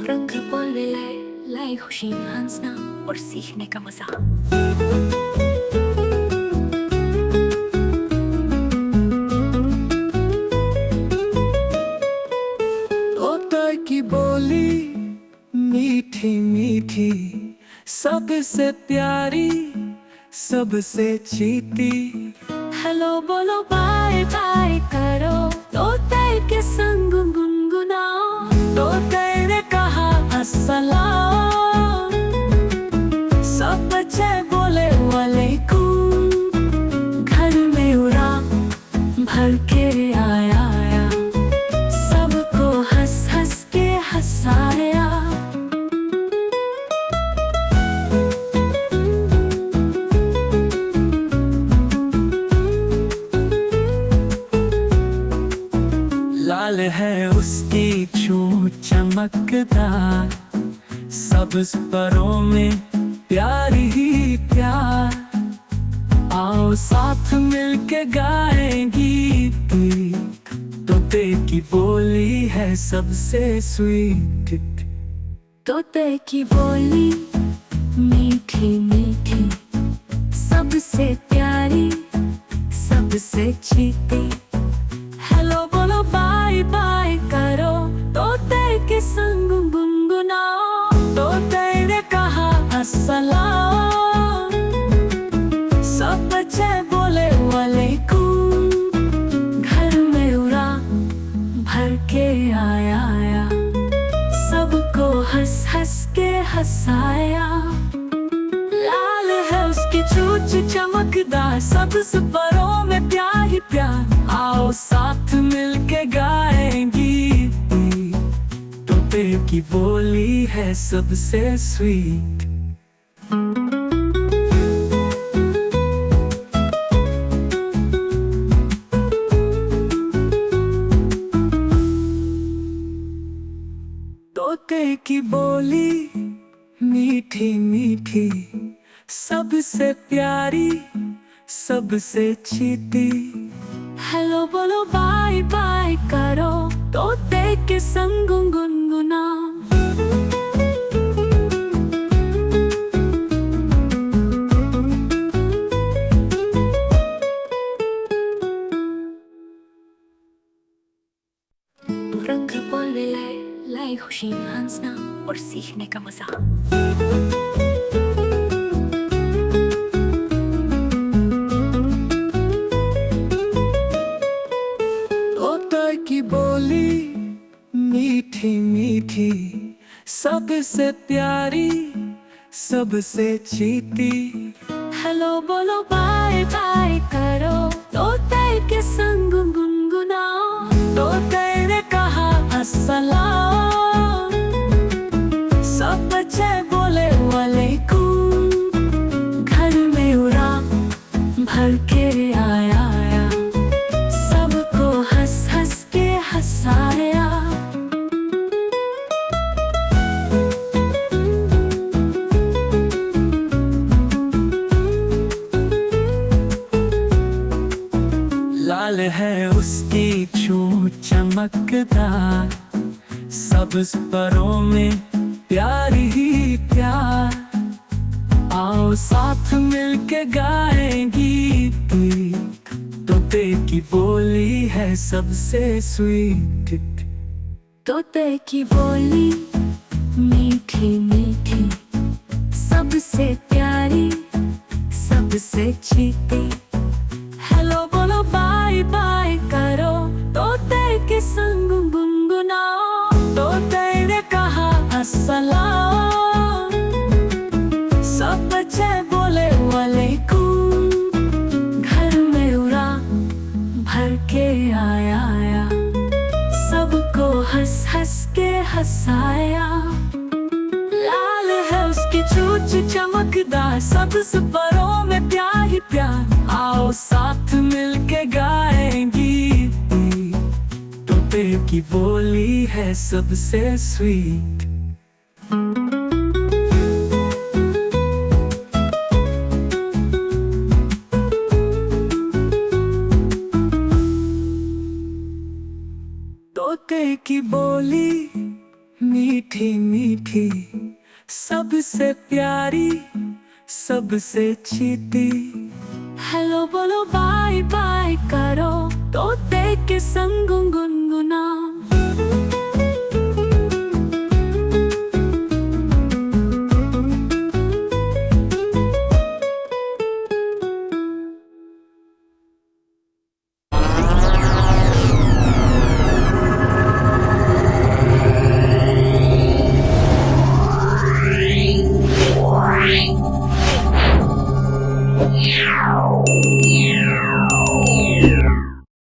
रंग बोलने लाए खुशी हंसना और सीखने का मजा। तोता की बोली मीठी मीठी, सबसे प्यारी सबसे चीती। हेलो बोलो बाय बाय करो, तोते के संग गुनगुनाओ। तोते ने कहा अस्सलाम, सब बच्चे बोले वालेकुम। घर में उड़ा भर के आया, सबको हंस हंस के हंसाया। लाल है उसकी चोंच चमकदार, सब्ज परों में प्यार ही प्यार। आओ साथ मिलके गाएंगी गीत, तोते की बोली है सबसे स्वीट। तोते की बोली मीठी मीठी, सबसे प्यारी सबसे चीती। हेलो बोलो बाय बाय करो, तोते के संग गुनगुनाओ। तोते ने कहा अस्सलाम, सब बच्चे बोले वालेकुम। घर में उड़ा भर के आया, सबको हंस हंस के हंसाया। लाल है उसकी चोंच चमकदार, सबसे परों में प्यार ही प्यार। आओ साथ मिलके गाएंगी, तोते की बोली है सबसे स्वीट। तोते की बोली मीठी मीठी, सबसे प्यारी सबसे चीती। हेलो बोलो बाय बाय करो, तोते के संग गुनगुनाओ। रंग बोलने लाए खुशी हंसना और सीखने का मजा। तोता की बोली मीठी मीठी, सबसे प्यारी सबसे चीती। हेलो बोलो बाय बाय करो, तोते के संग गुनगुनाओ। तोते ने कहा अस्सलाम, सब बच्चे बोले वालेकुम। घर में उड़ा भर के आया, सबको हंस हंस के हंसाया। लाल है उसकी चोंच चमकदार, सब्ज परों में प्यार ही प्यार। आओ साथ मिलके गाएंगी गीत, तोते की बोली है सबसे स्वीट। तोते की बोली मीठी मीठी, सबसे प्यारी सबसे चीती। हेलो बोलो बाय बाय करो, तोते के संग गुनगुनाओ। तोते ने कहा अस्सलाम, सब बच्चे बोले वालेकुम। घर में उड़ा भर के आया, सबको हंस हंस के हंसाया। लाल है उसकी चोंच चमकदार, सबसे परों में प्यार ही प्यार। आओ साथ मिलके गाएंगी, तोते की बोली है सबसे स्वीट। तोते की बोली मीठी मीठी सबसे प्यारी सबसे चीती। हेलो बोलो बाय बाय करो, तोते के संग गुनगुना।